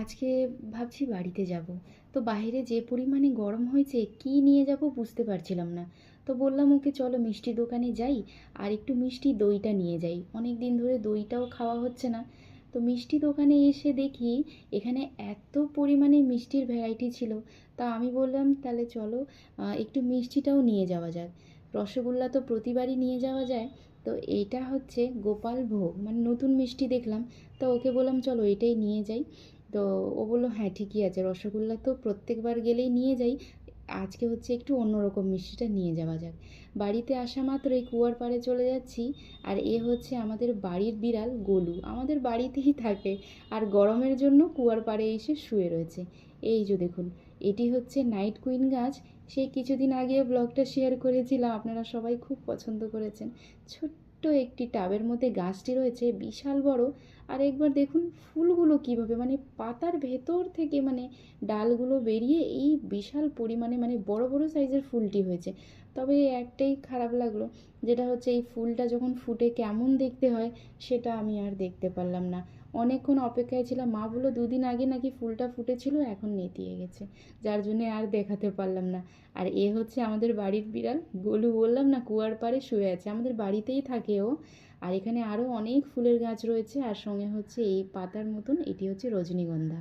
আজকে ভাবছি বাড়িতে যাব। তো বাইরে যে পরিমাণে গরম হয়েছে কী নিয়ে যাব বুঝতে পারছিলাম না। তো বললাম ওকে চলো মিষ্টির দোকানে যাই আর একটু মিষ্টি দইটা নিয়ে যাই। অনেক দিন ধরে দইটাও খাওয়া হচ্ছে না। তো মিষ্টি দোকানে এসে দেখি এখানে এত পরিমাণে মিষ্টির ভ্যারাইটি ছিল। তা আমি বললাম তাহলে চলো একটু মিষ্টিটাও নিয়ে যাওয়া যাক। রসগোল্লা তো প্রতিবারই নিয়ে যাওয়া যায়। তো এইটা হচ্ছে গোপাল ভোগ মানে নতুন মিষ্টি দেখলাম। তো ওকে বললাম চলো এটাই নিয়ে যাই। তো ও বললো হ্যাঁ ঠিকই আছে, রসগোল্লা তো প্রত্যেকবার গেলেই নিয়ে যাই, আজকে হচ্ছে একটু অন্যরকম মিষ্টিটা নিয়ে যাওয়া যাক। বাড়িতে আসা মাত্রই কুয়ার পাড়ে চলে যাচ্ছি। আর এ হচ্ছে আমাদের বাড়ির বিড়াল গোলু, আমাদের বাড়িতেই থাকে আর গরমের জন্য কুয়ার পাড়ে এসে শুয়ে রয়েছে। এই যে দেখুন, এটি হচ্ছে নাইট কুইন গাছ। সেই কিছুদিন আগে ব্লগটা শেয়ার করেছিলাম, আপনারা সবাই খুব পছন্দ করেছেন। ছোট্ট একটি টাবের মধ্যে গাছটি রয়েছে, বিশাল বড়। আর একবার দেখুন ফুলগুলো কীভাবে মানে পাতার ভেতর থেকে মানে ডালগুলো বেরিয়ে এই বিশাল পরিমাণে মানে বড় বড় সাইজের ফুলটি হয়েছে। তবে একটাই খারাপ লাগলো, যেটা হচ্ছে এই ফুলটা যখন ফুটে কেমন দেখতে হয় সেটা আমি আর দেখতে পারলাম না। অনেকক্ষণ অপেক্ষায় ছিলাম, মা বললো দুদিন আগে নাকি ফুলটা ফুটেছিল, এখন নেতিয়ে গেছে, যার জন্যে আর দেখাতে পারলাম না। আর এ হচ্ছে আমাদের বাড়ির বিড়াল গোলু, বললাম না কুয়ার পাড়ে শুয়ে আছে, আমাদের বাড়িতেই থাকে ও। আর এখানে আরও অনেক ফুলের গাছ রয়েছে, আর সঙ্গে হচ্ছে এই পাতার মতন এটি হচ্ছে রজনীগন্ধা।